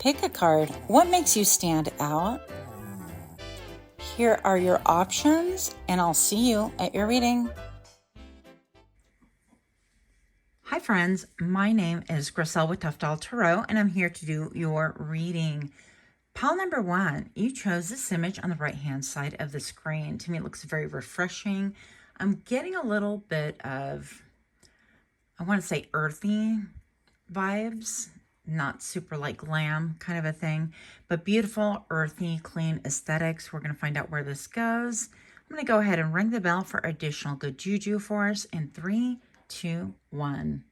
Pick a card. What makes you stand out? Here are your options, and I'll see you at your reading. Hi friends, my name is Griselle with Toughdolltarot, and I'm here to do your reading. Pile number 1, you chose this image on the right-hand side of the screen. To me, it looks very refreshing. I'm getting a little bit of, I want to say earthy vibes, not super like glam kind of a thing, but beautiful, earthy, clean aesthetics. We're going to find out where this goes. I'm going to go ahead and ring the bell for additional good juju for us in 3, 2, 1.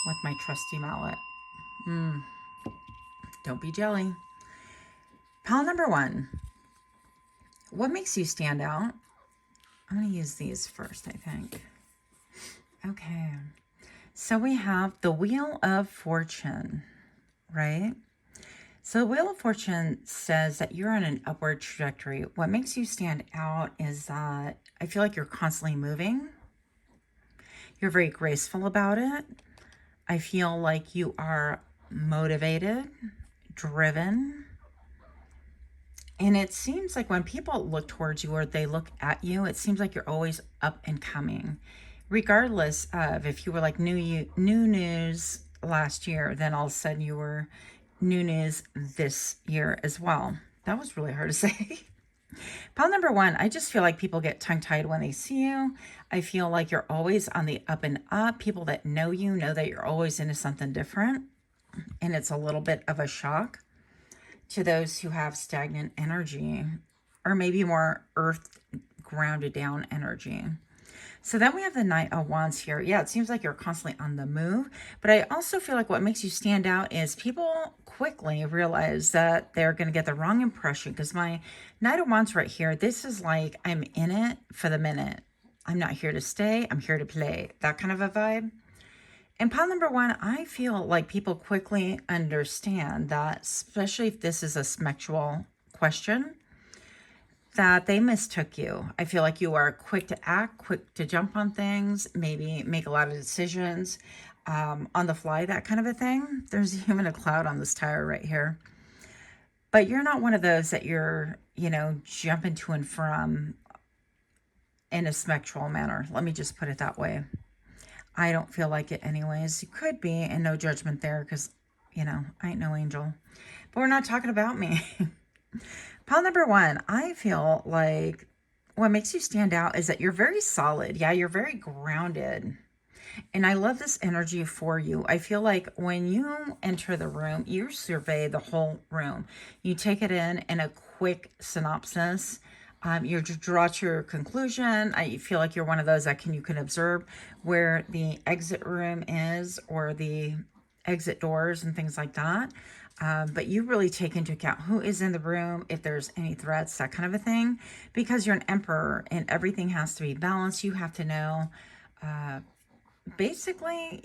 With my trusty mallet. Don't be jelly. Pile number 1. What makes you stand out? I'm going to use these first, I think. Okay. So we have the Wheel of Fortune, right? So the Wheel of Fortune says that you're on an upward trajectory. What makes you stand out is that I feel like you're constantly moving. You're very graceful about it. I feel like you are motivated, driven. And it seems like when people look towards you or they look at you, it seems like you're always up and coming. Regardless of if you were like new news last year, then all of a sudden you were new news this year as well. That was really hard to say. Pile number 1, I just feel like people get tongue-tied when they see you. I feel like you're always on the up and up. People that know you know that you're always into something different. And it's a little bit of a shock to those who have stagnant energy or maybe more earth grounded down energy. So then we have the Knight of Wands here. Yeah, it seems like you're constantly on the move. But I also feel like what makes you stand out is people quickly realize that they're going to get the wrong impression. Because my Knight of Wands right here, this is like I'm in it for the minute. I'm not here to stay. I'm here to play. That kind of a vibe. And pile number 1, I feel like people quickly understand that, especially if this is a sexual question, that they mistook you. I feel like you are quick to act, quick to jump on things, maybe make a lot of decisions on the fly, that kind of a thing. There's even a cloud on this tire right here. But you're not one of those that you're, jumping to and from in a sexual manner. Let me just put it that way. I don't feel like it anyways. You could be, and no judgment there because, I ain't no angel. But we're not talking about me. Pile number 1, I feel like what makes you stand out is that you're very solid. Yeah, you're very grounded. And I love this energy for you. I feel like when you enter the room, you survey the whole room. You take it in a quick synopsis. You draw to your conclusion. I feel like you're one of those that you can observe where the exit room is or the exit doors and things like that. But you really take into account who is in the room, if there's any threats, that kind of a thing, because you're an emperor and everything has to be balanced. You have to know, basically,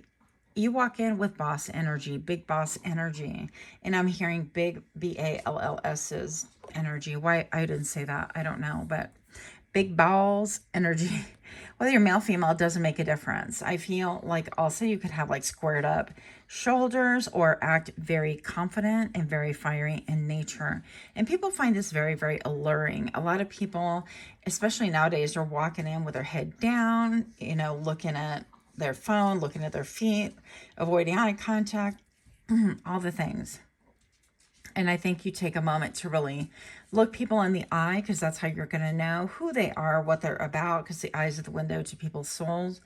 you walk in with boss energy, big boss energy, and I'm hearing big BALLS's energy. Why I didn't say that, I don't know, but big balls energy. Whether you're male, female, it doesn't make a difference. I feel like also you could have like squared up shoulders or act very confident and very fiery in nature. And people find this very, very alluring. A lot of people, especially nowadays, are walking in with their head down, looking at their phone, looking at their feet, avoiding eye contact, all the things. And I think you take a moment to really look people in the eye, because that's how you're going to know who they are, what they're about, because the eyes are the window to people's souls.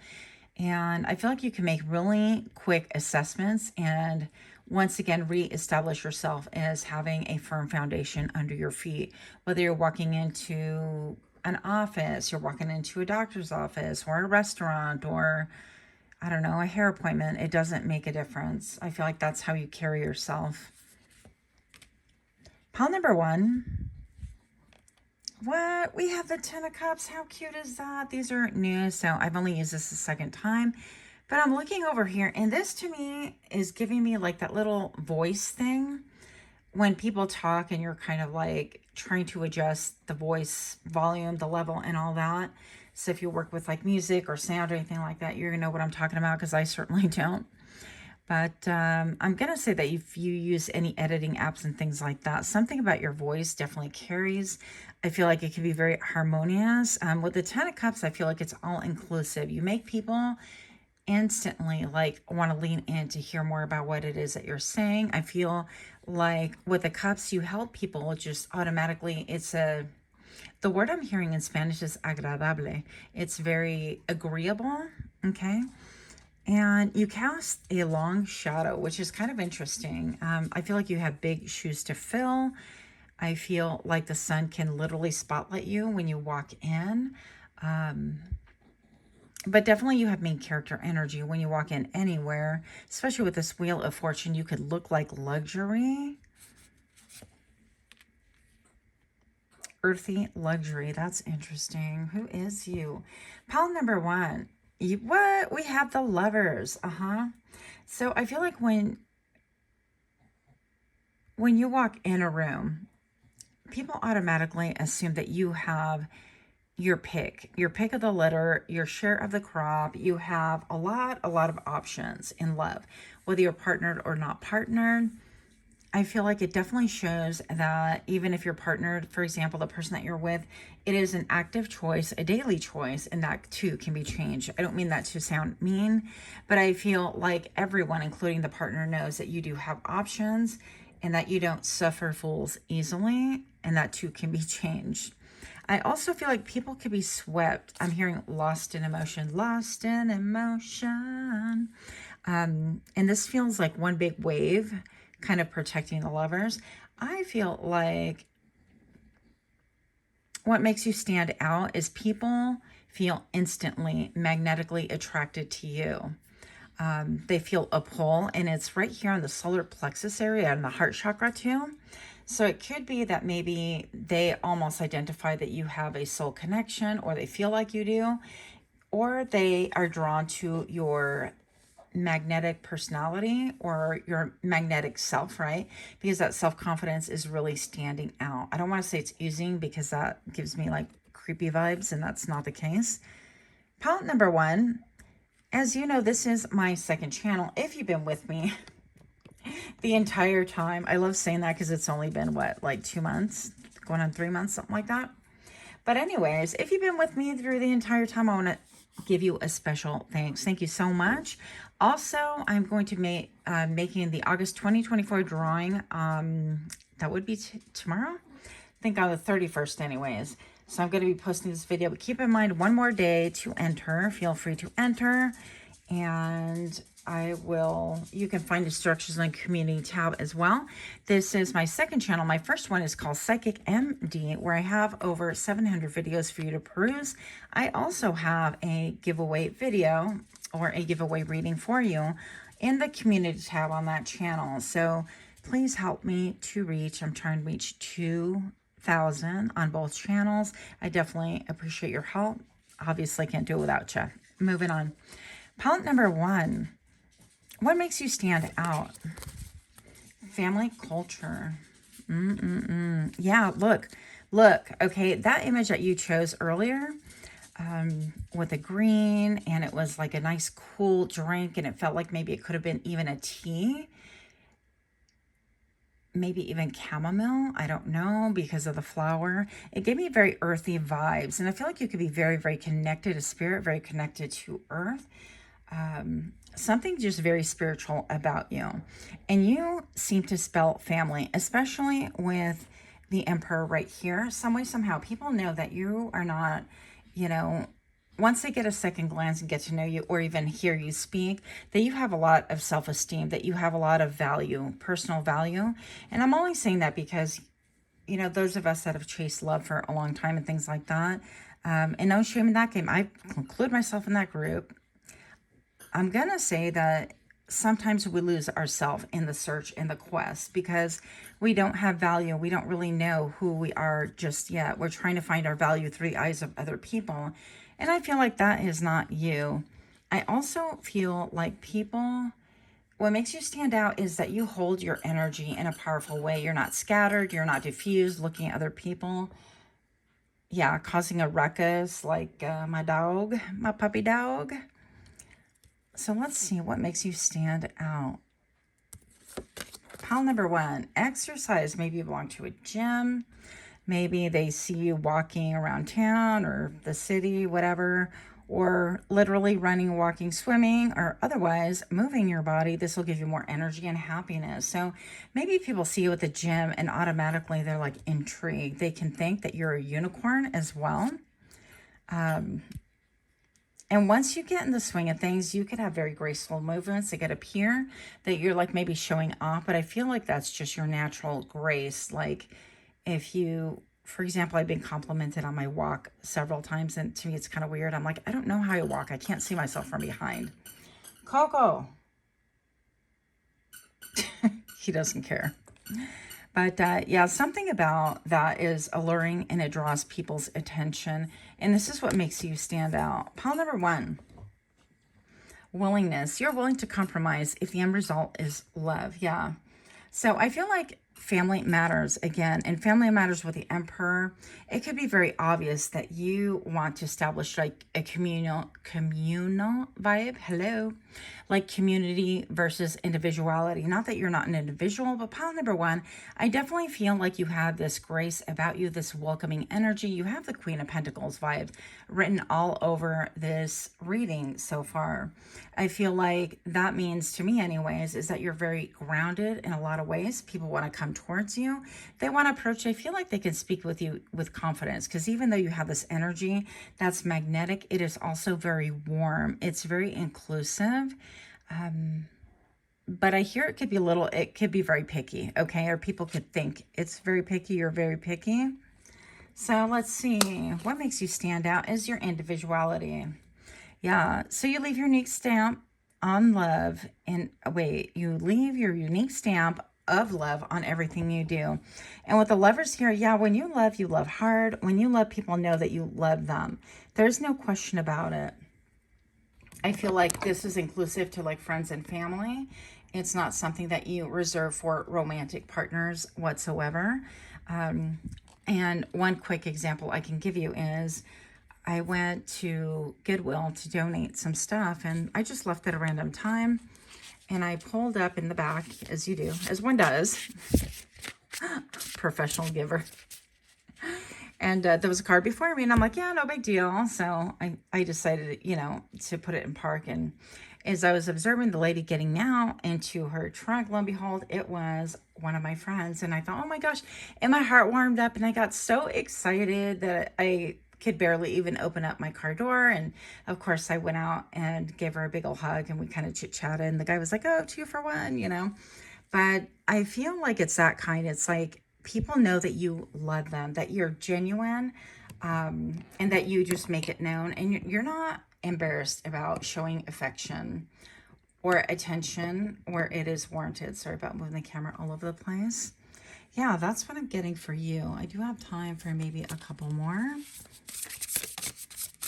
And I feel like you can make really quick assessments and once again reestablish yourself as having a firm foundation under your feet. Whether you're walking into an office, you're walking into a doctor's office or a restaurant or, I don't know, a hair appointment, it doesn't make a difference. I feel like that's how you carry yourself. Pile number 1. What? We have the 10 of Cups. How cute is that? These are new, so I've only used this a second time. But I'm looking over here, and this to me is giving me like that little voice thing. When people talk and you're kind of like trying to adjust the voice volume, the level, and all that. So if you work with like music or sound or anything like that, you're going to know what I'm talking about, because I certainly don't. But I'm going to say that if you use any editing apps and things like that, something about your voice definitely carries. I feel like it can be very harmonious. With the Ten of Cups, I feel like it's all inclusive. You make people instantly like want to lean in to hear more about what it is that you're saying. I feel like with the cups, you help people just automatically. The word I'm hearing in Spanish is agradable. It's very agreeable. Okay. And you cast a long shadow, which is kind of interesting. I feel like you have big shoes to fill. I feel like the sun can literally spotlight you when you walk in. But definitely you have main character energy when you walk in anywhere, especially with this Wheel of Fortune. You could look like luxury. Earthy luxury. That's interesting. Who is you? Pile number one. What? We have the Lovers. So I feel like when you walk in a room, people automatically assume that you have your pick of the litter, your share of the crop. You have a lot of options in love, whether you're partnered or not partnered. I feel like it definitely shows that even if you're partnered, for example, the person that you're with, it is an active choice, a daily choice, and that too can be changed. I don't mean that to sound mean, but I feel like everyone, including the partner, knows that you do have options and that you don't suffer fools easily, and that too can be changed. I also feel like people could be swept. I'm hearing lost in emotion, lost in emotion. And this feels like one big wave kind of protecting the Lovers. I feel like what makes you stand out is people feel instantly magnetically attracted to you. They feel a pull, and it's right here on the solar plexus area and the heart chakra too. So it could be that maybe they almost identify that you have a soul connection, or they feel like you do, or they are drawn to your magnetic personality or your magnetic self, right? Because that self-confidence is really standing out. I don't want to say it's oozing because that gives me like creepy vibes, and that's not the case. Palette number one, as you know, this is my second channel. If you've been with me the entire time, I love saying that because it's only been what, like 2 months, going on 3 months, something like that. But anyways, if you've been with me through the entire time, I want to give you a special thanks. Thank you so much. Also, I'm going to make making the August 2024 drawing. That would be tomorrow. I think on the 31st anyways. So I'm going to be posting this video, but keep in mind, one more day to enter. Feel free to enter. And you can find instructions on the community tab as well. This is my second channel. My first one is called PsychicMD, where I have over 700 videos for you to peruse. I also have a giveaway video or a giveaway reading for you in the community tab on that channel. So please help me to reach, I'm trying to reach 2,000 on both channels. I definitely appreciate your help. Obviously, can't do it without you. Moving on. Palette number one. What makes you stand out? Family culture. Yeah, look. Okay, that image that you chose earlier with the green, and it was like a nice cool drink, and it felt like maybe it could have been even a tea. Maybe even chamomile. I don't know, because of the flower. It gave me very earthy vibes, and I feel like you could be very, very connected to spirit, very connected to earth. Something just very spiritual about you. And you seem to spell family, especially with the Emperor right here. Some way, somehow, people know that you are not, once they get a second glance and get to know you, or even hear you speak, that you have a lot of self-esteem, that you have a lot of value, personal value. And I'm only saying that because, those of us that have chased love for a long time and things like that, and no shame in that game, I include myself in that group. I'm going to say that sometimes we lose ourselves in the search and the quest because we don't have value. We don't really know who we are just yet. We're trying to find our value through the eyes of other people. And I feel like that is not you. I also feel like what makes you stand out is that you hold your energy in a powerful way. You're not scattered. You're not diffused looking at other people. Yeah, causing a ruckus like my puppy dog. So let's see what makes you stand out. Pile number 1, exercise. Maybe you belong to a gym. Maybe they see you walking around town or the city, whatever, or literally running, walking, swimming, or otherwise moving your body. This will give you more energy and happiness. So maybe people see you at the gym and automatically they're like intrigued. They can think that you're a unicorn as well. And once you get in the swing of things, you could have very graceful movements that could appear that you're like maybe showing off, but I feel like that's just your natural grace. Like if you, for example, I've been complimented on my walk several times, and to me it's kind of weird. I'm like, I don't know how I walk. I can't see myself from behind. Coco. He doesn't care. But yeah, something about that is alluring and it draws people's attention. And this is what makes you stand out. Pile number 1, willingness. You're willing to compromise if the end result is love. Yeah. So I feel like family matters again, and family matters with the Emperor. It could be very obvious that you want to establish like a communal vibe. Hello. Like community versus individuality. Not that you're not an individual, but pile number 1, I definitely feel like you have this grace about you, this welcoming energy. You have the Queen of Pentacles vibe written all over this reading so far. I feel like that means, to me anyways, is that you're very grounded in a lot of ways. People want to come towards you. They want to approach. I feel like they can speak with you with confidence, because even though you have this energy that's magnetic, it is also very warm. It's very inclusive. But I hear it could be it could be very picky, okay? Or people could think it's very picky, you're very picky. So let's see, what makes you stand out is your individuality. Yeah, so you leave your unique stamp on love, and wait, you leave your unique stamp of love on everything you do. And with the Lovers here, yeah, when you love hard. When you love, people know that you love them. There's no question about it. I feel like this is inclusive to like friends and family. It's not something that you reserve for romantic partners whatsoever. And one quick example I can give you is I went to Goodwill to donate some stuff, and I just left at a random time. And I pulled up in the back, as you do, as one does. Professional giver. And there was a car before me, and I'm like, yeah, no big deal. So I decided, you know, to put it in park. And as I was observing the lady getting out into her truck, lo and behold, it was one of my friends. And I thought, oh my gosh, and my heart warmed up, and I got so excited that I could barely even open up my car door. And of course, I went out and gave her a big old hug, and we kind of chit-chatted. And the guy was like, oh, 2 for 1, you know. But I feel like it's that kind. It's like, people know that you love them, that you're genuine, and that you just make it known. And you're not embarrassed about showing affection or attention where it is warranted. Sorry about moving the camera all over the place. Yeah, that's what I'm getting for you. I do have time for maybe a couple more.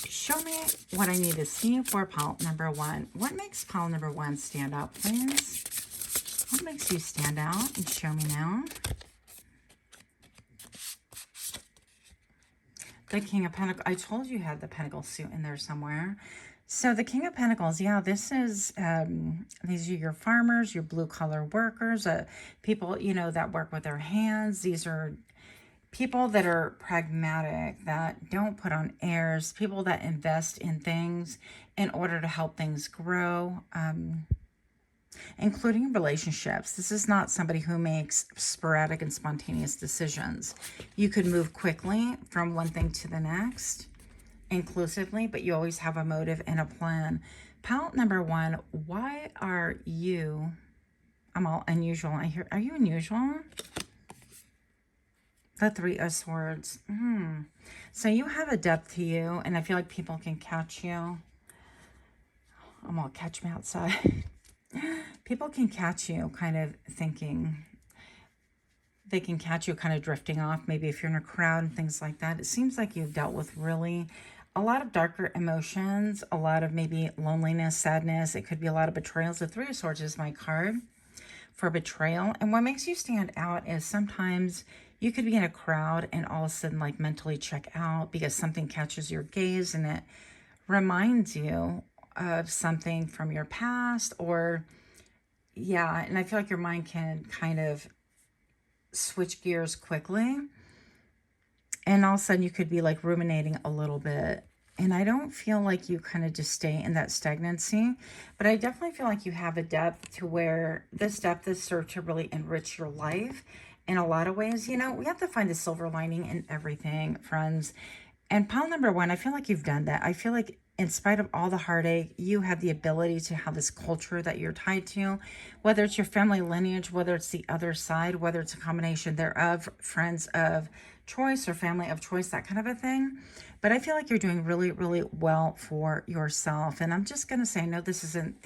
Show me what I need to see for pile number 1. What makes pile number 1 stand out, please? What makes you stand out? And show me now. The King of Pentacles. I told you had the Pentacle suit in there somewhere. So the King of Pentacles, yeah, this is, these are your farmers, your blue collar workers, people, you know, that work with their hands. These are people that are pragmatic, that don't put on airs, people that invest in things in order to help things grow, including relationships. This is not somebody who makes sporadic and spontaneous decisions. You could move quickly from one thing to the next, inclusively, but you always have a motive and a plan. Pile number 1, why are you, I'm all unusual. I hear, are you unusual? The 3 of Swords. So you have a depth to you, and I feel like people can catch you. I'm all, catch me outside. People can catch you kind of thinking. They can catch you kind of drifting off, maybe if you're in a crowd and things like that. It seems like you've dealt with really a lot of darker emotions, a lot of maybe loneliness, sadness. It could be a lot of betrayals. The 3 of Swords is my card for betrayal. And what makes you stand out is sometimes you could be in a crowd and all of a sudden like mentally check out because something catches your gaze and it reminds you of something from your past, or yeah, and I feel like your mind can kind of switch gears quickly, and all of a sudden you could be like ruminating a little bit. And I don't feel like you kind of just stay in that stagnancy, but I definitely feel like you have a depth to where this depth is served to really enrich your life in a lot of ways. You know, we have to find the silver lining in everything, friends. And pile number one, I feel like you've done that. I feel like in spite of all the heartache, you have the ability to have this culture that you're tied to, whether it's your family lineage, whether it's the other side, whether it's a combination thereof, friends of choice or family of choice, that kind of a thing. But I feel like you're doing really, really well for yourself. And I'm just going to say, no, this isn't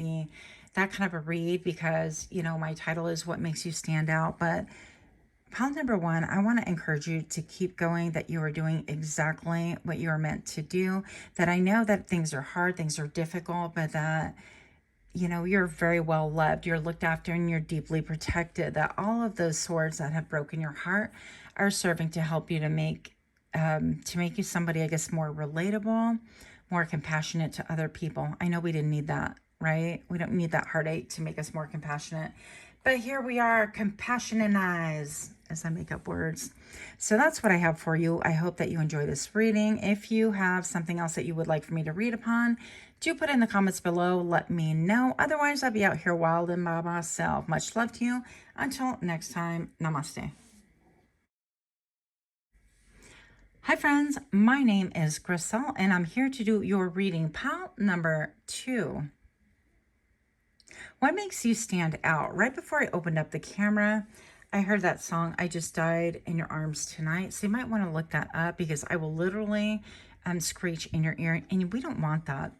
that kind of a read because, you know, my title is What Makes You Stand Out. But pile number one, I want to encourage you to keep going, that you are doing exactly what you are meant to do, that I know that things are hard, things are difficult, but that, you know, you're very well loved, you're looked after, and you're deeply protected, that all of those swords that have broken your heart are serving to help you to make you somebody, I guess, more relatable, more compassionate to other people. I know we didn't need that, right? We don't need that heartache to make us more compassionate. But here we are, compassionate-ized, as I make up words. So that's what I have for you. I hope that you enjoy this reading. If you have something else that you would like for me to read upon, do put in the comments below. Let me know. Otherwise, I'll be out here wild and by myself. Much love to you. Until next time, namaste. Hi friends, my name is Griselle and I'm here to do your reading, pile number 2. What makes you stand out? Right before I opened up the camera, I heard that song, I Just Died in Your Arms Tonight. So you might want to look that up because I will literally screech in your ear and we don't want that.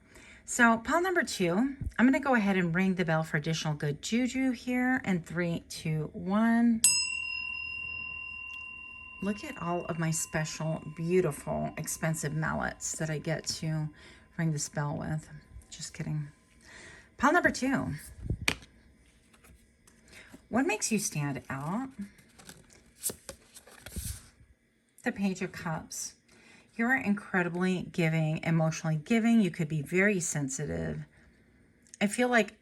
So pile number 2, I'm going to go ahead and ring the bell for additional good juju here in 3, 2, 1. Look at all of my special, beautiful, expensive mallets that I get to ring the bell with. Just kidding. Pile number 2. What makes you stand out? The Page of Cups. You're incredibly giving, emotionally giving. You could be very sensitive. I feel like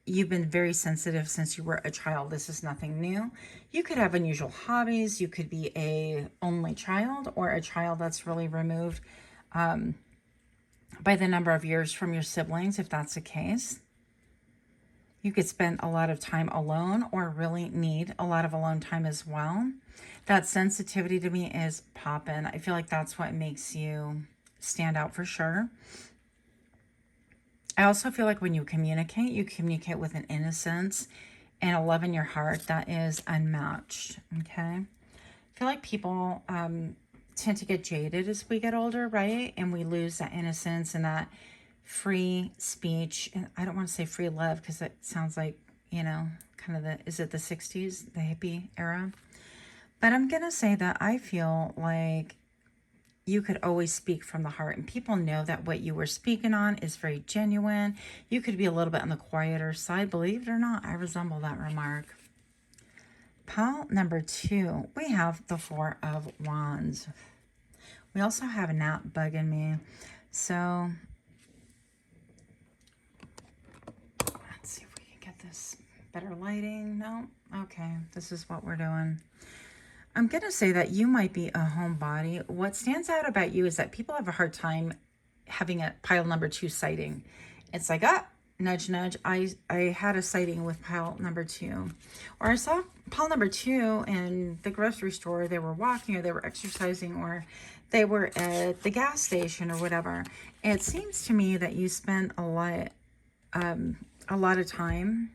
you've been very sensitive since you were a child. This is nothing new. You could have unusual hobbies. You could be a only child or a child that's really removed by the number of years from your siblings, if that's the case. You could spend a lot of time alone or really need a lot of alone time as well. That sensitivity to me is popping. I feel like that's what makes you stand out for sure. I also feel like when you communicate with an innocence and a love in your heart that is unmatched, okay? I feel like people tend to get jaded as we get older, right? And we lose that innocence and that free speech. And I don't want to say free love because it sounds like, you know, kind of is it the 60s, the hippie era? But I'm going to say that I feel like you could always speak from the heart and people know that what you were speaking on is very genuine. You could be a little bit on the quieter side. Believe it or not, I resemble that remark. Pile number 2, we have the 4 of Wands. We also have a gnat bugging me. So let's see if we can get this better lighting. No? Okay, this is what we're doing. I'm going to say that you might be a homebody. What stands out about you is that people have a hard time having a pile number 2 sighting. It's like, nudge, nudge. I had a sighting with pile number 2. Or I saw pile number 2 in the grocery store. They were walking or they were exercising or they were at the gas station or whatever. It seems to me that you spend a lot of time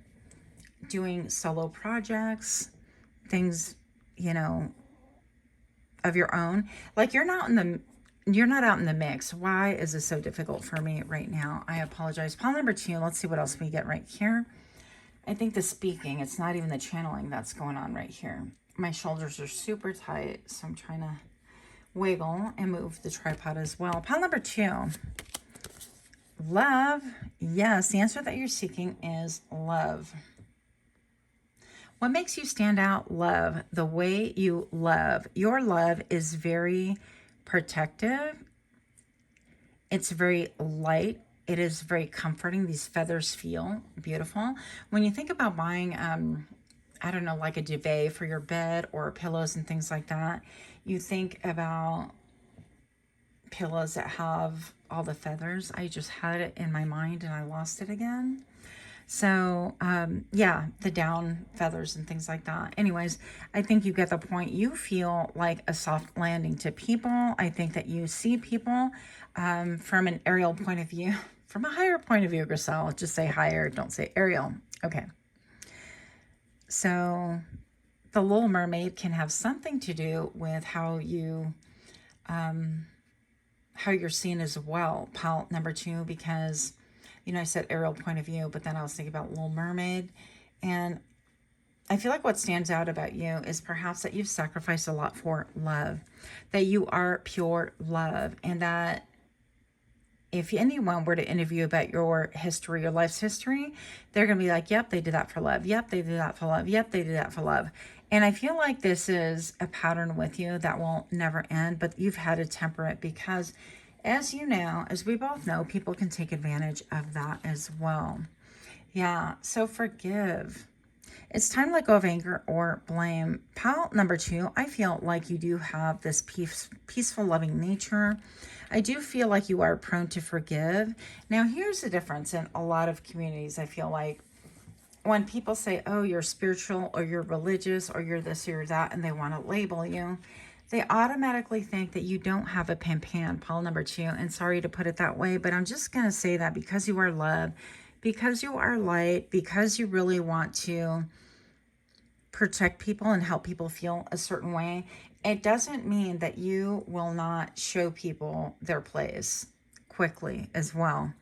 doing solo projects, things, you know, of your own. Like you're not out in the mix. Why is this so difficult for me right now? I apologize. Pile number 2. Let's see what else we get right here. I think the speaking, it's not even the channeling that's going on right here. My shoulders are super tight, so I'm trying to wiggle and move the tripod as well. Pile number 2. Love. Yes, the answer that you're seeking is love. What makes you stand out? Love. The way you love. Your love is very protective. It's very light. it is very comforting. These feathers feel beautiful. When you think about buying, I don't know, like a duvet for your bed or pillows and things like that, you think about pillows that have all the feathers. I just had it in my mind and I lost it again. So, yeah, the down feathers and things like that. Anyways, I think you get the point. You feel like a soft landing to people. I think that you see people from an aerial point of view, from a higher point of view, Griselle. Just say higher, don't say aerial. Okay. So, the Little Mermaid can have something to do with how you're seen as well, pile number 2, because I said aerial point of view, but then I was thinking about Little Mermaid. And I feel like what stands out about you is perhaps that you've sacrificed a lot for love, that you are pure love, and that if anyone were to interview about your history, your life's history, they're going to be like, yep, they did that for love. Yep, they did that for love. Yep, they did that for love. And I feel like this is a pattern with you that will never end, but you've had to temper it because, as you know, as we both know, people can take advantage of that as well. Yeah, so forgive. It's time to let go of anger or blame. Pile number 2, I feel like you do have this peaceful, loving nature. I do feel like you are prone to forgive. Now, here's the difference in a lot of communities. I feel like when people say, oh, you're spiritual or you're religious or you're this or that, and they want to label you, they automatically think that you don't have a pan, pile number 2. And sorry to put it that way, but I'm just going to say that because you are love, because you are light, because you really want to protect people and help people feel a certain way, it doesn't mean that you will not show people their place quickly as well.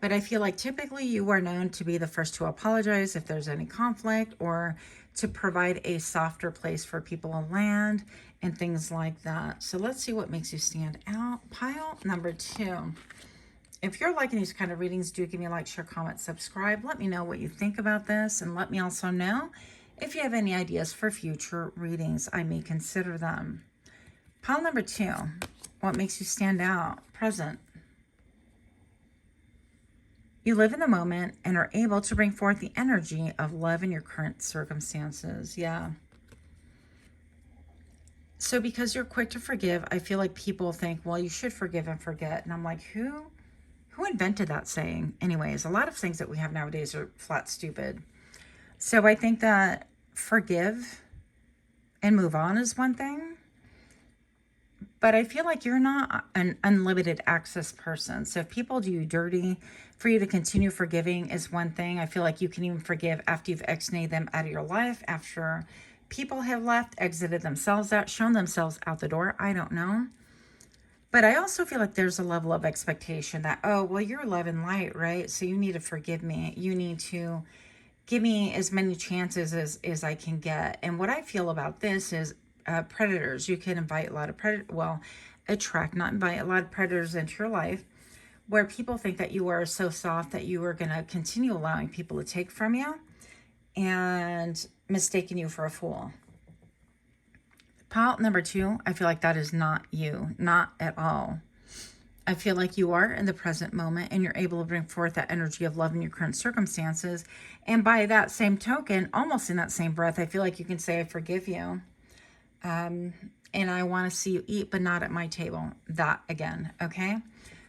But I feel like typically you are known to be the first to apologize if there's any conflict, or to provide a softer place for people to land and things like that. So let's see what makes you stand out. Pile number 2. If you're liking these kind of readings, do give me a like, share, comment, subscribe. Let me know what you think about this, and let me also know if you have any ideas for future readings. I may consider them. Pile number 2. What makes you stand out? Present. You live in the moment and are able to bring forth the energy of love in your current circumstances. Yeah. So because you're quick to forgive, I feel like people think, well, you should forgive and forget. And I'm like, who invented that saying? Anyways, a lot of things that we have nowadays are flat stupid. So I think that forgive and move on is one thing. But I feel like you're not an unlimited access person. So if people do you dirty, for you to continue forgiving is one thing. I feel like you can even forgive after you've exited them out of your life, after people have left, exited themselves out, shown themselves out the door. I don't know. But I also feel like there's a level of expectation that, oh, well, you're love and light, right? So you need to forgive me. You need to give me as many chances as I can get. And what I feel about this is predators. You can invite a lot of attract, not invite a lot of predators into your life, where people think that you are so soft that you are going to continue allowing people to take from you and mistaking you for a fool. Pile number 2, I feel like that is not you, not at all. I feel like you are in the present moment and you're able to bring forth that energy of love in your current circumstances. And by that same token, almost in that same breath, I feel like you can say, I forgive you. And I want to see you eat, but not at my table. That again, okay?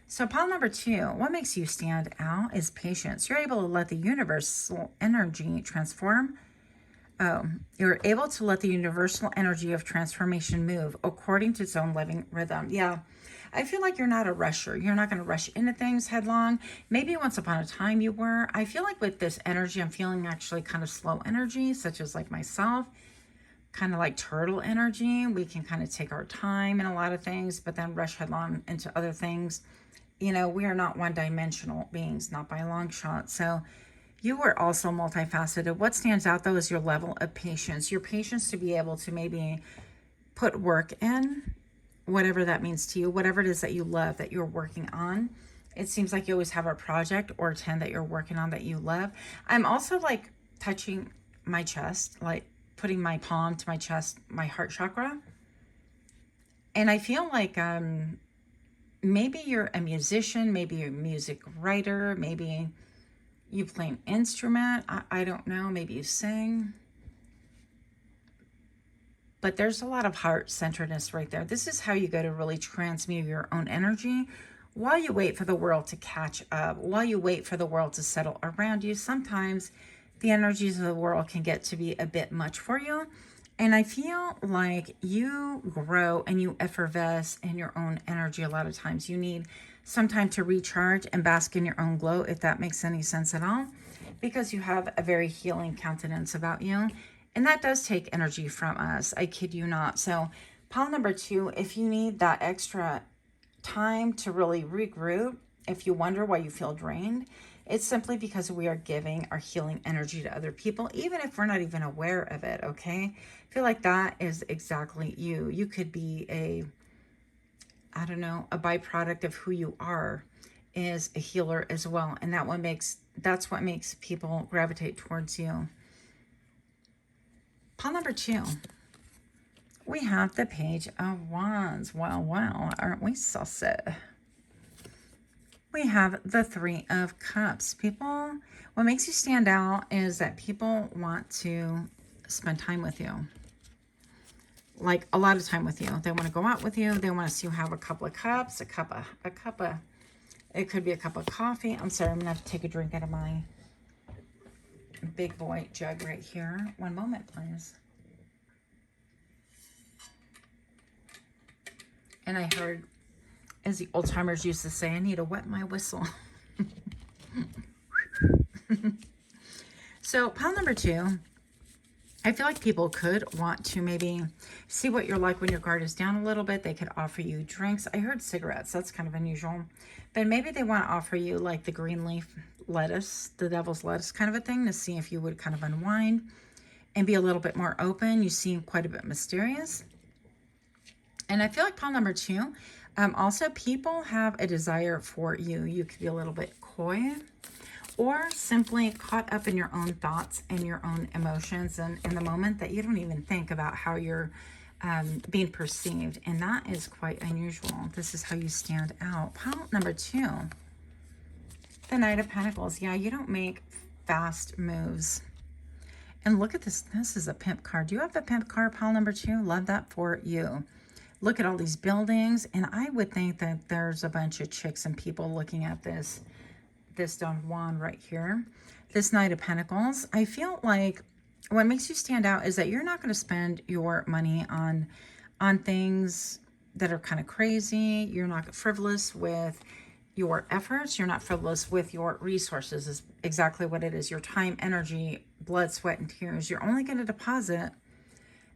So pile number 2, what makes you stand out is patience. You're able to let the universal energy transform. Oh, you're able to let the universal energy of transformation move according to its own living rhythm. Yeah, I feel like you're not a rusher. You're not going to rush into things headlong. Maybe once upon a time you were. I feel like with this energy, I'm feeling actually kind of slow energy, such as like myself, kind of like turtle energy. We can kind of take our time in a lot of things, but then rush headlong into other things. We are not one-dimensional beings, not by a long shot. So you are also multifaceted. What stands out, though, is your level of patience. Your patience to be able to maybe put work in, whatever that means to you, whatever it is that you love, that you're working on. It seems like you always have a project or 10 that you're working on that you love. I'm also like touching my chest, like putting my palm to my chest, my heart chakra. And I feel like maybe you're a musician, maybe you're a music writer, maybe you play an instrument. I don't know. Maybe you sing. But there's a lot of heart-centeredness right there. This is how you go to really transmute your own energy while you wait for the world to catch up, while you wait for the world to settle around you. Sometimes the energies of the world can get to be a bit much for you. And I feel like you grow and you effervesce in your own energy a lot of times. You need some time to recharge and bask in your own glow, if that makes any sense at all, because you have a very healing countenance about you. And that does take energy from us. I kid you not. So pile number 2, if you need that extra time to really regroup, if you wonder why you feel drained, it's simply because we are giving our healing energy to other people, even if we're not even aware of it, okay? I feel like that is exactly you. You could be I don't know, a byproduct of who you are is a healer as well. And that's what makes people gravitate towards you. Pile number 2, we have the Page of Wands. Wow, aren't we saucy? We have the 3 of Cups. People, what makes you stand out is that people want to spend time with you. Like a lot of time with you. They want to go out with you. They want to see you have a couple of cups, it could be a cup of coffee. I'm sorry, I'm going to have to take a drink out of my big boy jug right here. One moment, please. And I heard, as the old timers used to say, I need to wet my whistle. So pile number 2, I feel like people could want to maybe see what you're like when your guard is down a little bit. They could offer you drinks. I heard cigarettes. That's kind of unusual. But maybe they want to offer you like the green leaf lettuce, the devil's lettuce kind of a thing, to see if you would kind of unwind and be a little bit more open. You seem quite a bit mysterious. And I feel like pile number 2, also people have a desire for you. You could be a little bit coy or simply caught up in your own thoughts and your own emotions and in the moment that you don't even think about how you're being perceived. And that is quite unusual. This is how you stand out. Pile number 2, the Knight of Pentacles. Yeah, you don't make fast moves. And look at this. This is a pimp card. Do you have the pimp card, pile number 2? Love that for you. Look at all these buildings. And I would think that there's a bunch of chicks and people looking at this Don Juan right here. This Knight of Pentacles. I feel like what makes you stand out is that you're not going to spend your money on things that are kind of crazy. You're not frivolous with your efforts. You're not frivolous with your resources, is exactly what it is. Your time, energy, blood, sweat, and tears. You're only going to deposit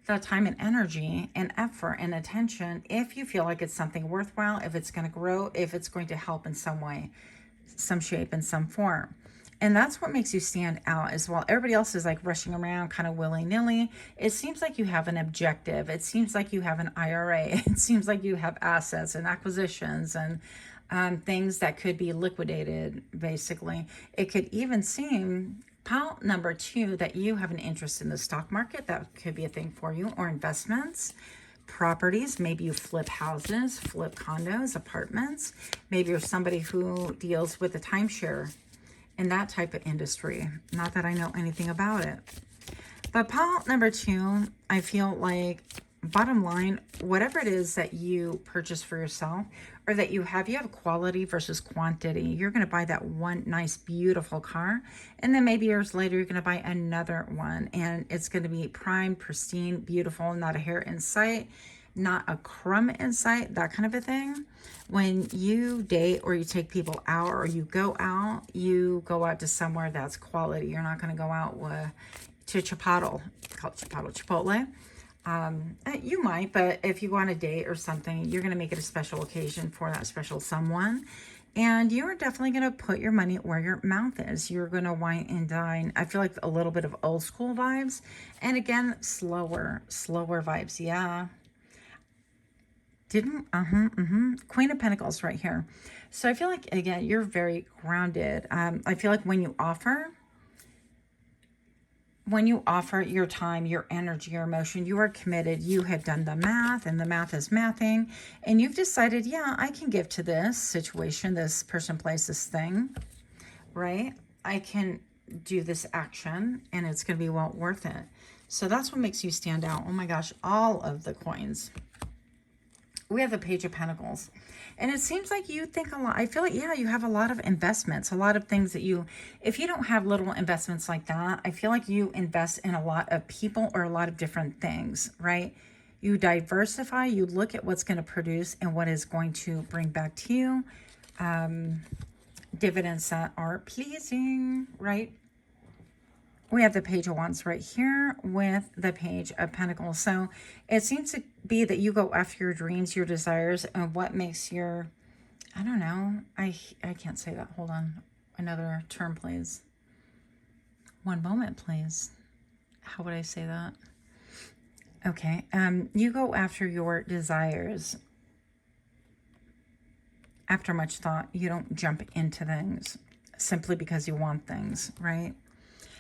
that time and energy and effort and attention if you feel like it's something worthwhile, if it's going to grow, if it's going to help in some way, some shape, and some form. And that's what makes you stand out, as while everybody else is like rushing around kind of willy-nilly, it seems like you have an objective. It seems like you have an IRA. It seems like you have assets and acquisitions and things that could be liquidated, basically. It could even seem, pile number 2, that you have an interest in the stock market. That could be a thing for you, or investments, properties. Maybe you flip houses, flip condos, apartments. Maybe you're somebody who deals with the timeshare in that type of industry. Not that I know anything about it. But pile number 2, I feel like, bottom line, whatever it is that you purchase for yourself or that you have quality versus quantity. You're going to buy that one nice, beautiful car. And then maybe years later, you're going to buy another one. And it's going to be prime, pristine, beautiful, not a hair in sight, not a crumb in sight, that kind of a thing. When you date or you take people out or you go out to somewhere that's quality. You're not going to go out to Chipotle, Chipotle. You might, but if you go on a date or something, you're going to make it a special occasion for that special someone. And you're definitely going to put your money where your mouth is. You're going to wine and dine. I feel like a little bit of old school vibes. And again, slower vibes. Yeah. Queen of Pentacles right here. So I feel like, again, you're very grounded. I feel like when you offer, when you offer your time, your energy, your emotion, you are committed. You have done the math, and the math is mathing, and you've decided, yeah, I can give to this situation, this person, place, this thing, right? I can do this action, and it's going to be well worth it. So that's what makes you stand out. Oh my gosh, all of the coins. We have the Page of Pentacles. And it seems like you think a lot. I feel like, yeah, you have a lot of investments, a lot of things that you, if you don't have little investments like that, I feel like you invest in a lot of people or a lot of different things, right? You diversify, you look at what's going to produce and what is going to bring back to you dividends that are pleasing, right? We have the Page of Wands right here with the Page of Pentacles. So it seems to be that you go after your dreams, your desires, and what makes your, I don't know, I can't say that. Hold on. Another term, please. One moment, please. How would I say that? Okay. You go after your desires. After much thought, you don't jump into things simply because you want things, right?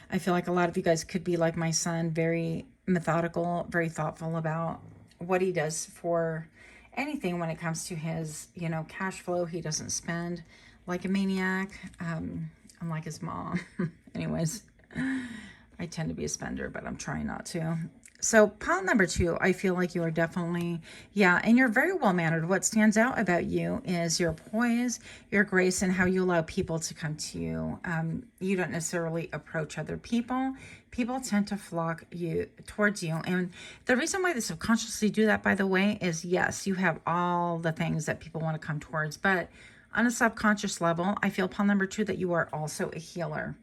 I feel like a lot of you guys could be like my son, very methodical, very thoughtful about what he does for anything when it comes to his, you know, cash flow. He doesn't spend like a maniac, unlike his mom. Anyways, I tend to be a spender, but I'm trying not to. So pile number 2, I feel like you are definitely, yeah, and you're very well-mannered. What stands out about you is your poise, your grace, and how you allow people to come to you. You don't necessarily approach other people. People tend to flock towards you. And the reason why they subconsciously do that, by the way, is yes, you have all the things that people want to come towards. But on a subconscious level, I feel pile number 2 that you are also a healer.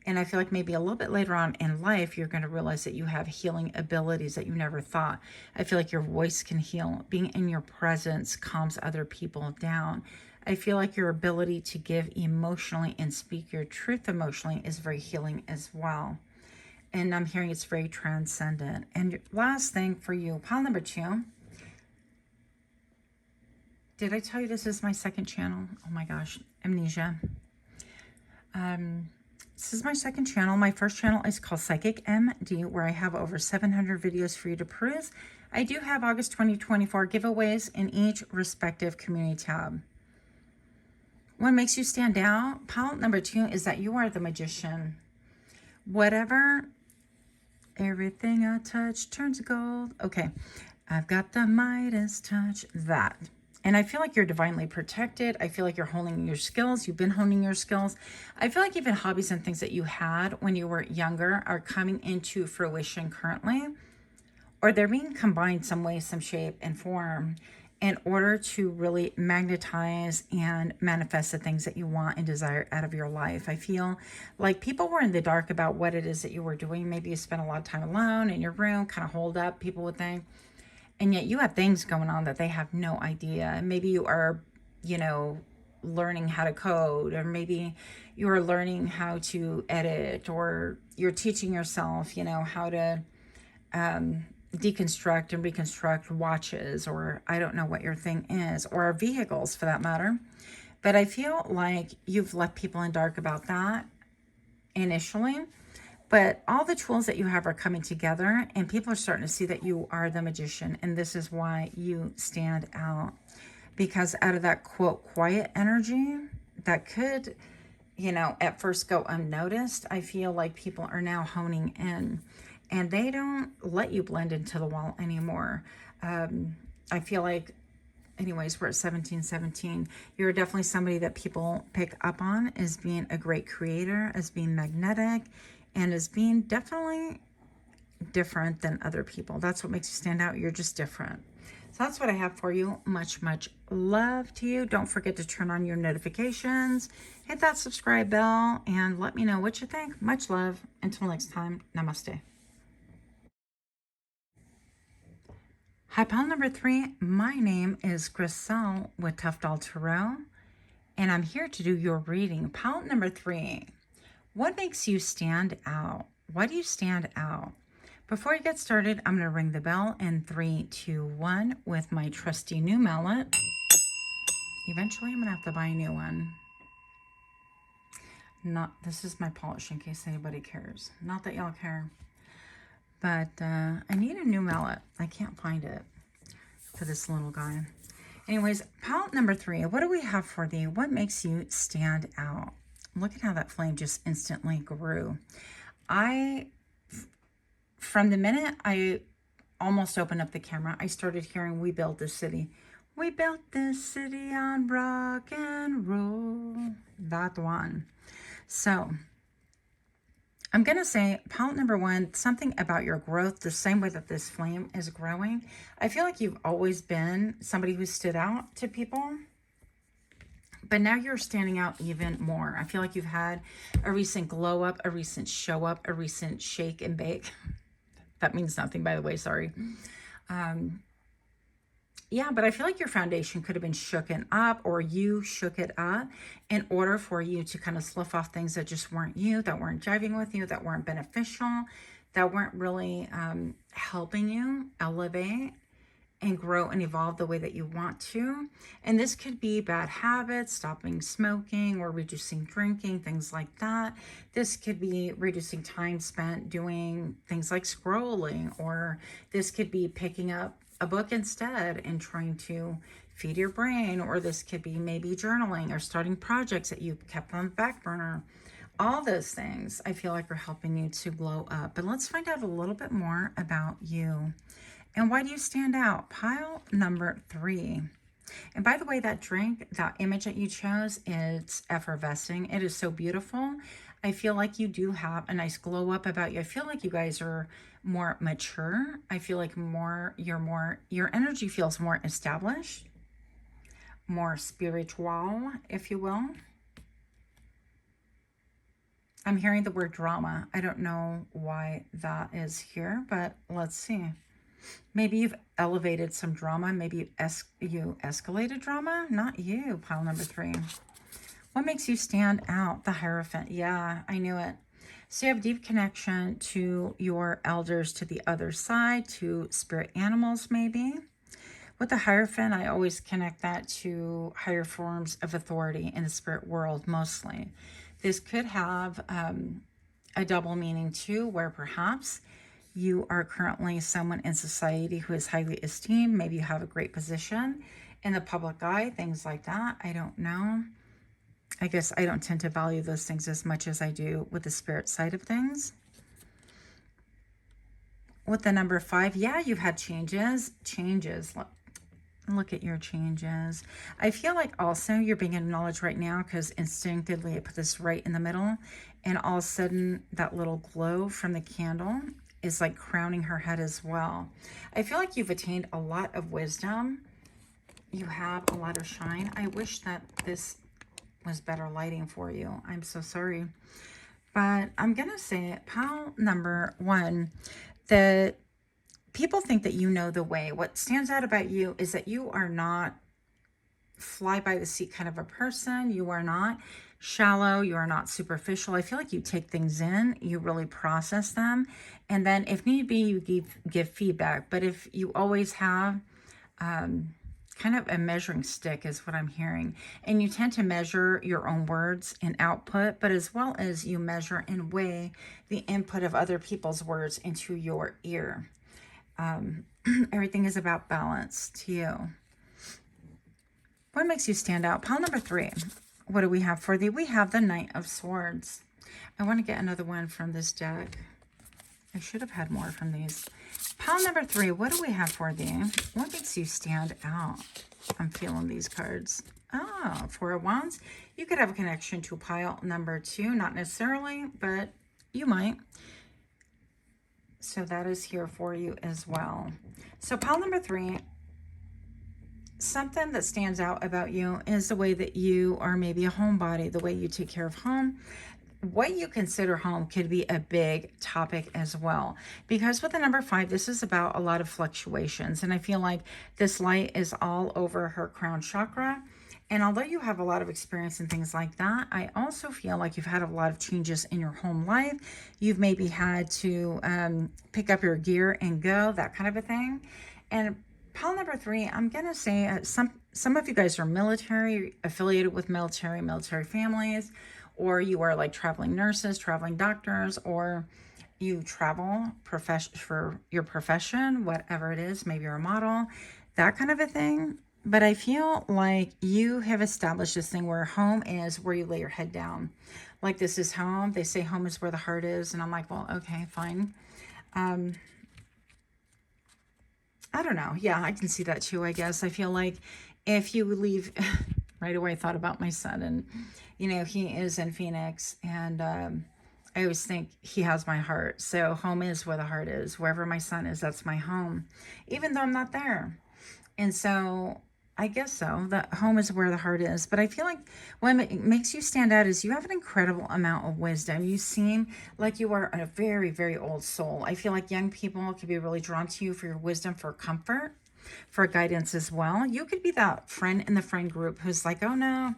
And I feel like maybe a little bit later on in life, you're going to realize that you have healing abilities that you never thought. I feel like your voice can heal. Being in your presence calms other people down. I feel like your ability to give emotionally and speak your truth emotionally is very healing as well. And I'm hearing it's very transcendent. And last thing for you, pile number 2. Did I tell you this is my second channel? Oh my gosh, amnesia. This is my second channel. My first channel is called PsychicMD, where I have over 700 videos for you to peruse. I do have August 2024 giveaways in each respective community tab. What makes you stand out? Pile number 2 is that you are the magician. Whatever, everything I touch turns gold. Okay, I've got the Midas touch, that. And I feel like you're divinely protected. I feel like you're honing your skills. You've been honing your skills. I feel like even hobbies and things that you had when you were younger are coming into fruition currently, or they're being combined some way, some shape and form in order to really magnetize and manifest the things that you want and desire out of your life. I feel like people were in the dark about what it is that you were doing. Maybe you spent a lot of time alone in your room, kind of holed up, people would think. And yet you have things going on that they have no idea. Maybe you are, you know, learning how to code, or maybe you are learning how to edit, or you're teaching yourself, you know, how to deconstruct and reconstruct watches, or I don't know what your thing is, or vehicles for that matter. But I feel like you've left people in dark about that initially. But all the tools that you have are coming together, and people are starting to see that you are the magician. And this is why you stand out. Because out of that, quote, quiet energy that could, you know, at first go unnoticed, I feel like people are now honing in. And they don't let you blend into the wall anymore. I feel like, anyways, we're at 1717. You're definitely somebody that people pick up on as being a great creator, as being magnetic, and as being definitely different than other people. That's what makes you stand out. You're just different. So that's what I have for you. Much, much love to you. Don't forget to turn on your notifications. Hit that subscribe bell and let me know what you think. Much love. Until next time, namaste. Hi, pile number 3. My name is Griselle with Toughdolltarot, and I'm here to do your reading. Pile number 3. What makes you stand out? Why do you stand out? Before I get started, I'm going to ring the bell in 3, 2, 1 with my trusty new mallet. Eventually, I'm going to have to buy a new one. This is my polish in case anybody cares. Not that y'all care. But I need a new mallet. I can't find it for this little guy. Anyways, palette number 3. What do we have for thee? What makes you stand out? Look at how that flame just instantly grew. From the minute I almost opened up the camera, I started hearing "We Built This City." We built this city on rock and roll. That one. So I'm going to say palette number 1, something about your growth, the same way that this flame is growing. I feel like you've always been somebody who stood out to people, but now you're standing out even more. I feel like you've had a recent glow up, a recent show up, a recent shake and bake. That means nothing, by the way, sorry. Yeah, but I feel like your foundation could have been shooken up, or you shook it up in order for you to kind of slough off things that just weren't you, that weren't jiving with you, that weren't beneficial, that weren't really helping you elevate and grow and evolve the way that you want to. And this could be bad habits, stopping smoking or reducing drinking, things like that. This could be reducing time spent doing things like scrolling, or this could be picking up a book instead and trying to feed your brain, or this could be maybe journaling or starting projects that you kept on the back burner. All those things I feel like are helping you to blow up. But let's find out a little bit more about you. And why do you stand out? Pile number 3. And by the way, that drink, that image that you chose, it's effervescing. It is so beautiful. I feel like you do have a nice glow up about you. I feel like you guys are more mature. I feel like your energy feels more established, more spiritual, if you will. I'm hearing the word drama. I don't know why that is here, but let's see. Maybe you've elevated some drama. Maybe you escalated drama. Not you, pile number 3. What makes you stand out? The Hierophant. Yeah, I knew it. So you have deep connection to your elders, to the other side, to spirit animals maybe. With the Hierophant, I always connect that to higher forms of authority in the spirit world mostly. This could have a double meaning too, where perhaps you are currently someone in society who is highly esteemed. Maybe you have a great position in the public eye, things like that. I don't know. I guess I don't tend to value those things as much as I do with the spirit side of things. With the number 5, yeah, you've had changes. Look at your changes. I feel like also you're being acknowledged right now because instinctively I put this right in the middle, and all of a sudden that little glow from the candle is like crowning her head as well. I feel like you've attained a lot of wisdom. You have a lot of shine. I wish that this was better lighting for you. I'm so sorry. But I'm going to say pile number 1, that people think that you know the way. What stands out about you is that you are not fly by the seat kind of a person. You are not shallow. You are not superficial. I feel like you take things in, you really process them, and then if need be, you give feedback. But if you always have kind of a measuring stick is what I'm hearing, and you tend to measure your own words and output, but as well as you measure and weigh the input of other people's words into your ear. Everything is about balance to you. What makes you stand out? Pile number 3. What do we have for thee? We have the Knight of Swords. I want to get another one from this deck. I should have had more from these. Pile number 3. What do we have for thee? What makes you stand out? I'm feeling these cards. Oh, 4 of Wands. You could have a connection to pile number 2. Not necessarily, but you might. So that is here for you as well. So pile number 3, something that stands out about you is the way that you are maybe a homebody, the way you take care of home. What you consider home could be a big topic as well, because with the number 5, this is about a lot of fluctuations, and I feel like this light is all over her crown chakra. And although you have a lot of experience and things like that, I also feel like you've had a lot of changes in your home life. You've maybe had to pick up your gear and go, that kind of a thing. And pile number 3, I'm going to say some of you guys are military, affiliated with military families, or you are like traveling nurses, traveling doctors, or you travel for your profession, whatever it is. Maybe you're a model, that kind of a thing. But I feel like you have established this thing where home is where you lay your head down. Like, this is home. They say home is where the heart is. And I'm like, well, okay, fine. I don't know. Yeah, I can see that too, I guess. I feel like if you leave, right away I thought about my son, and, you know, he is in Phoenix, and I always think he has my heart. So home is where the heart is. Wherever my son is, that's my home, even though I'm not there. And so I guess so. The home is where the heart is. But I feel like what makes you stand out is you have an incredible amount of wisdom. You seem like you are a very, very old soul. I feel like young people could be really drawn to you for your wisdom, for comfort, for guidance as well. You could be that friend in the friend group who's like, oh no,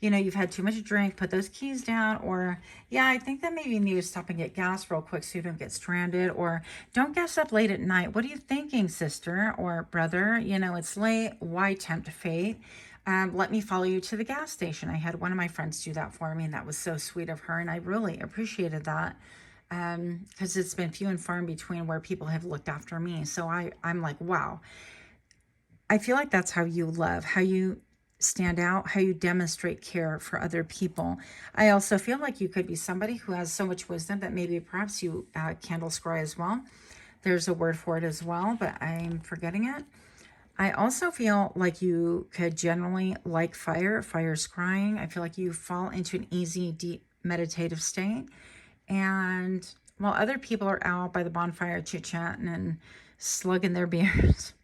you know, you've had too much to drink, put those keys down. Or, yeah, I think that maybe you need to stop and get gas real quick so you don't get stranded. Or, don't gas up late at night. What are you thinking, sister or brother? You know, it's late. Why tempt fate? Let me follow you to the gas station. I had one of my friends do that for me, and that was so sweet of her. And I really appreciated that, because it's been few and far in between where people have looked after me. So I'm like, wow. I feel like that's how you love, how you stand out, how you demonstrate care for other people. I also feel like you could be somebody who has so much wisdom that maybe perhaps you candle scry as well. There's a word for it as well, but I'm forgetting it. I also feel like you could generally like fire scrying. I feel like you fall into an easy, deep meditative state. And while other people are out by the bonfire chit-chatting and slugging their beers,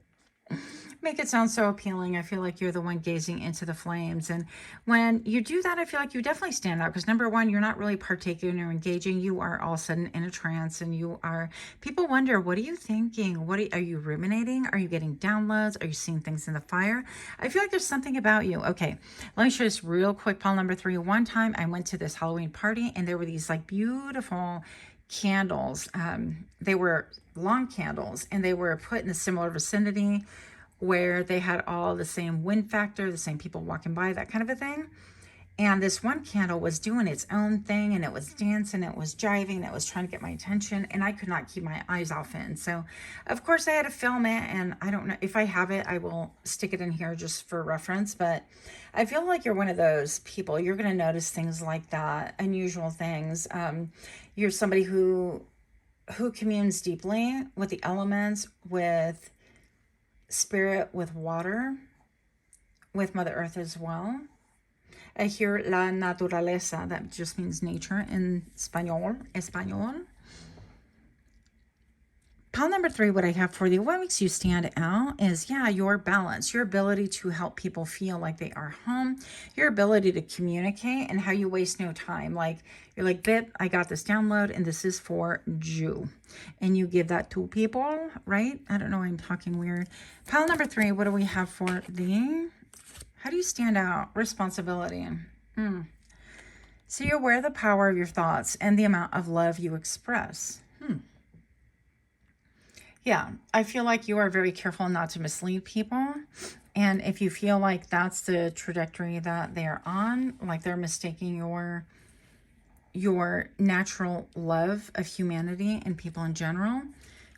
make it sound so appealing. I feel like you're the one gazing into the flames. And when you do that, I feel like you definitely stand out, because number one, you're not really partaking or engaging. You are all of a sudden in a trance, and you are, people wonder, what are you thinking? Are you ruminating? Are you getting downloads? Are you seeing things in the fire? I feel like there's something about you. Okay, let me show this real quick. Pile number 3. One time I went to this Halloween party, and there were these like beautiful candles. They were long candles, and they were put in a similar vicinity where they had all the same wind factor, the same people walking by, that kind of a thing. And this one candle was doing its own thing, and it was dancing, it was jiving, it was trying to get my attention, and I could not keep my eyes off it. And so, of course, I had to film it, and I don't know if I have it, I will stick it in here just for reference. But I feel like you're one of those people. You're going to notice things like that, unusual things. You're somebody who communes deeply with the elements, with spirit, with water, with Mother Earth as well. I hear la naturaleza, that just means nature in Espanol. Pile number 3, what I have for you, what makes you stand out is, yeah, your balance, your ability to help people feel like they are home, your ability to communicate, and how you waste no time. Like, you're like, babe, I got this download, and this is for you. And you give that to people, right? I don't know, I'm talking weird. Pile number 3, what do we have for the, how do you stand out? Responsibility. So you're aware of the power of your thoughts and the amount of love you express. Yeah, I feel like you are very careful not to mislead people. And if you feel like that's the trajectory that they're on, like they're mistaking your natural love of humanity and people in general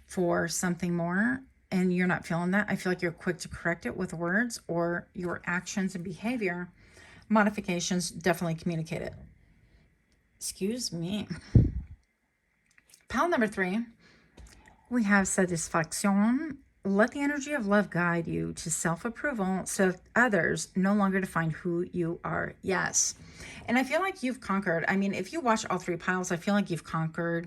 for something more, and you're not feeling that, I feel like you're quick to correct it with words, or your actions and behavior modifications definitely communicate it. Excuse me. Pile number 3. We have satisfaction. Let the energy of love guide you to self-approval so others no longer define who you are. Yes. And I feel like you've conquered. I mean, if you watch all 3 piles, I feel like you've conquered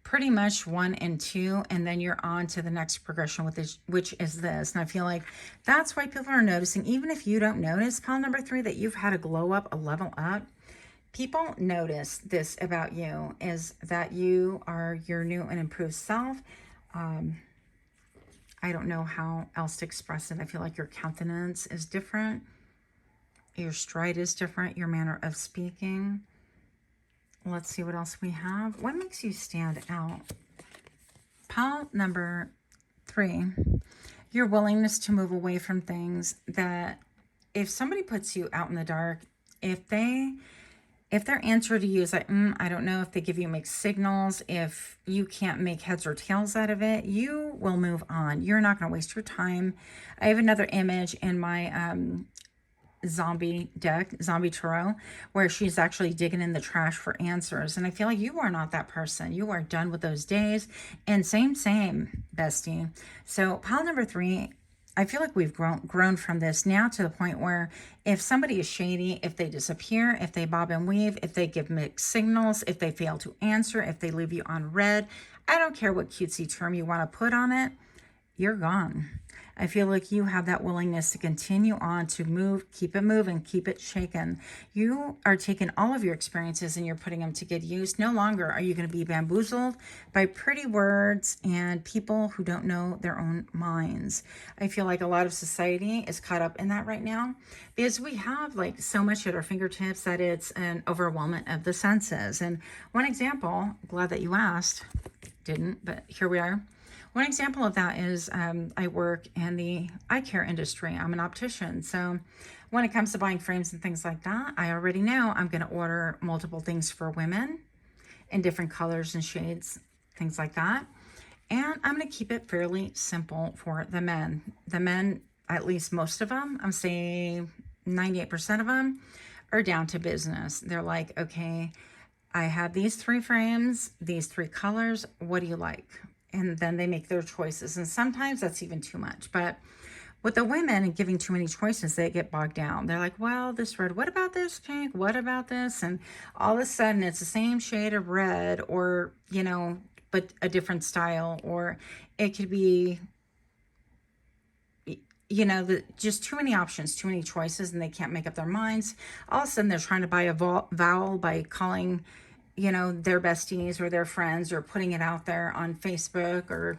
pretty much 1 and 2, and then you're on to the next progression with this, which is this. And I feel like that's why people are noticing, even if you don't notice, pile number 3, that you've had a glow up, a level up. People notice this about you, is that you are your new and improved self. I don't know how else to express it. I feel like your countenance is different. Your stride is different. Your manner of speaking. Let's see what else we have. What makes you stand out? Pile number 3. Your willingness to move away from things that, if somebody puts you out in the dark, if they If their answer to you is like, I don't know, if they give you mixed signals, if you can't make heads or tails out of it, you will move on. You're not going to waste your time. I have another image in my zombie deck, zombie tarot, where she's actually digging in the trash for answers. And I feel like you are not that person. You are done with those days. And same, bestie. So pile number 3, I feel like we've grown from this now to the point where if somebody is shady, if they disappear, if they bob and weave, if they give mixed signals, if they fail to answer, if they leave you on red, I don't care what cutesy term you want to put on it, you're gone. I feel like you have that willingness to continue on, to move, keep it moving, keep it shaken. You are taking all of your experiences and you're putting them to good use. No longer are you going to be bamboozled by pretty words and people who don't know their own minds. I feel like a lot of society is caught up in that right now because we have like so much at our fingertips that it's an overwhelmment of the senses. And one example, glad that you asked, didn't, but here we are. One example of that is I work in the eye care industry. I'm an optician. So when it comes to buying frames and things like that, I already know I'm going to order multiple things for women in different colors and shades, things like that. And I'm going to keep it fairly simple for the men. The men, at least most of them, I'm saying 98% of them, are down to business. They're like, okay, I have these 3 frames, these 3 colors. What do you like? And then they make their choices. And sometimes that's even too much. But with the women and giving too many choices, they get bogged down. They're like, well, this red, what about this pink? What about this? And all of a sudden it's the same shade of red, or, you know, but a different style. Or it could be, you know, just too many options, too many choices, and they can't make up their minds. All of a sudden they're trying to buy a vowel by calling, you know, their besties or their friends, or putting it out there on Facebook or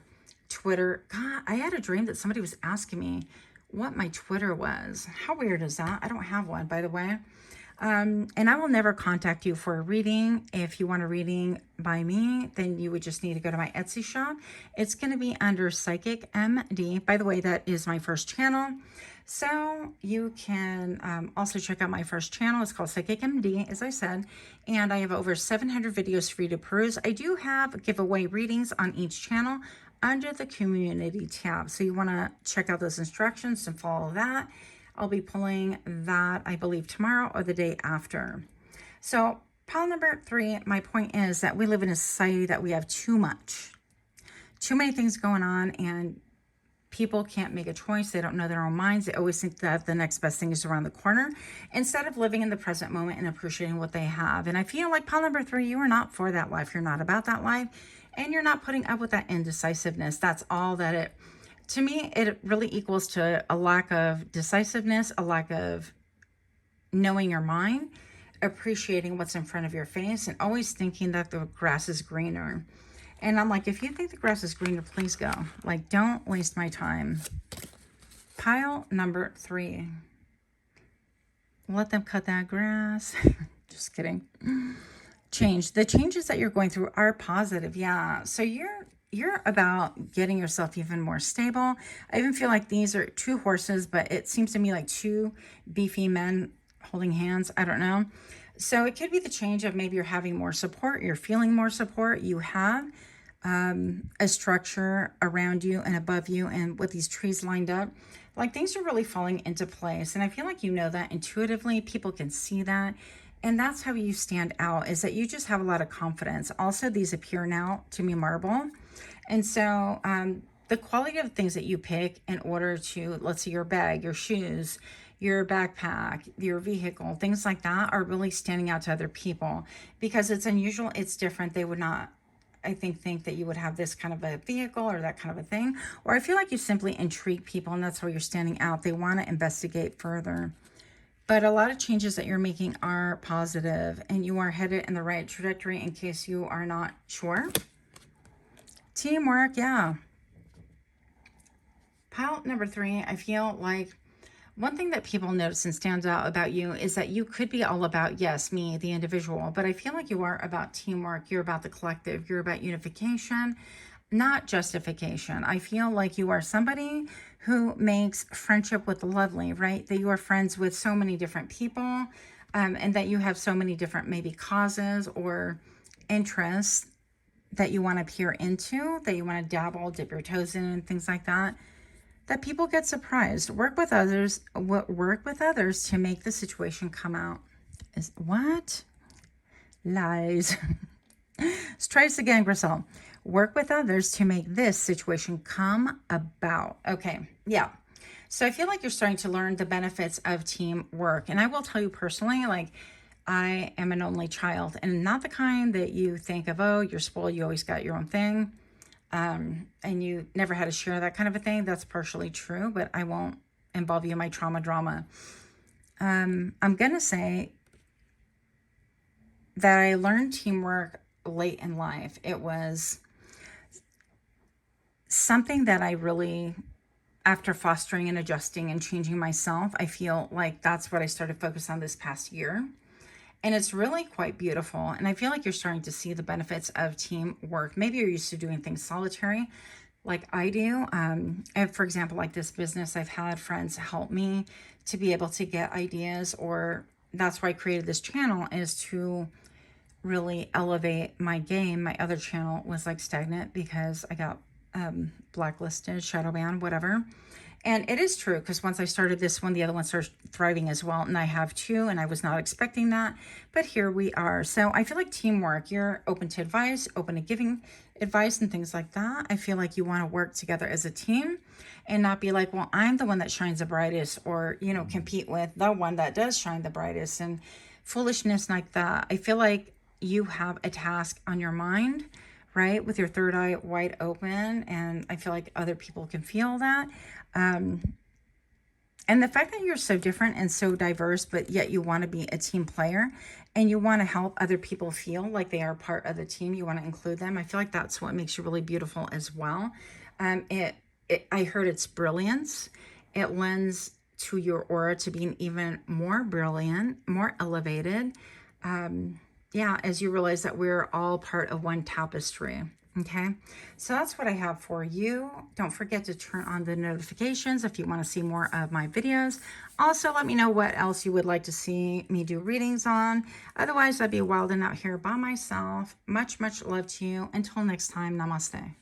Twitter. God, I had a dream that somebody was asking me what my Twitter was. How weird is that? I don't have one, by the way. And I will never contact you for a reading. If you want a reading by me, then you would just need to go to my Etsy shop. It's going to be under PsychicMD. By the way, that is my first channel. So you can also check out my first channel. It's called PsychicMD, as I said, and I have over 700 videos for you to peruse. I do have giveaway readings on each channel under the community tab. So you want to check out those instructions and follow that. I'll be pulling that, I believe, tomorrow or the day after. So pile number 3, my point is that we live in a society that we have too many things going on, and people can't make a choice. They don't know their own minds. They always think that the next best thing is around the corner instead of living in the present moment and appreciating what they have. And I feel like pile number 3, you are not for that life. You're not about that life, and you're not putting up with that indecisiveness. That's all that it, to me, it really equals to a lack of decisiveness, a lack of knowing your mind, appreciating what's in front of your face, and always thinking that the grass is greener. And I'm like, if you think the grass is greener, please go. Like, don't waste my time. Pile number 3. Let them cut that grass. Just kidding. Change. The changes that you're going through are positive. Yeah. So you're about getting yourself even more stable. I even feel like these are 2 horses, but it seems to me like 2 beefy men holding hands. I don't know. So it could be the change of maybe you're having more support. You're feeling more support. You have a structure around you and above you, and with these trees lined up, like things are really falling into place. And I feel like you know that intuitively. People can see that. And that's how you stand out, is that you just have a lot of confidence. Also, these appear now to me marble. And so the quality of things that you pick in order to, let's say, your bag, your shoes, your backpack, your vehicle, things like that are really standing out to other people because it's unusual. It's different. They would not, I think that you would have this kind of a vehicle or that kind of a thing. Or I feel like you simply intrigue people, and that's why you're standing out. They want to investigate further. But a lot of changes that you're making are positive, and you are headed in the right trajectory in case you are not sure. Teamwork, yeah. Pile number 3, I feel like one thing that people notice and stands out about you is that you could be all about, yes, me, the individual, but I feel like you are about teamwork. You're about the collective. You're about unification, not justification. I feel like you are somebody who makes friendship with the lovely, right? That you are friends with so many different people. and that you have so many different maybe causes or interests that you want to peer into, that you want to dabble, dip your toes in, and things like that, that people get surprised. Work with others to make the situation come out. Is what? Lies. Let's try this again, Grisel. Work with others to make this situation come about. Okay, yeah. So I feel like you're starting to learn the benefits of teamwork. And I will tell you personally, like, I am an only child, and not the kind that you think of, oh, you're spoiled, you always got your own thing, and you never had to share, that kind of a thing. That's partially true, but I won't involve you in my trauma drama. I'm going to say that I learned teamwork late in life. It was something that I really, after fostering and adjusting and changing myself, I feel like that's what I started to focus on this past year. And it's really quite beautiful. And I feel like you're starting to see the benefits of teamwork. Maybe you're used to doing things solitary like I do. And for example, like this business, I've had friends help me to be able to get ideas, or that's why I created this channel, is to really elevate my game. My other channel was like stagnant because I got blacklisted, shadow banned, whatever. And it is true, because once I started this one, the other one started thriving as well. And I have two, and I was not expecting that. But here we are. So I feel like teamwork, you're open to advice, open to giving advice and things like that. I feel like you want to work together as a team and not be like, well, I'm the one that shines the brightest, or, you know, compete with the one that does shine the brightest and foolishness like that. I feel like you have a task on your mind, right? With your third eye wide open. And I feel like other people can feel that. And the fact that you're so different and so diverse, but yet you want to be a team player and you want to help other people feel like they are part of the team. You want to include them. I feel like that's what makes you really beautiful as well. I heard it's brilliance. It lends to your aura to being even more brilliant, more elevated. Yeah, as you realize that we're all part of one tapestry. Okay, so that's what I have for you. Don't forget to turn on the notifications if you want to see more of my videos. Also, let me know what else you would like to see me do readings on. Otherwise, I'd be wilding out here by myself. Much, much love to you. Until next time, namaste.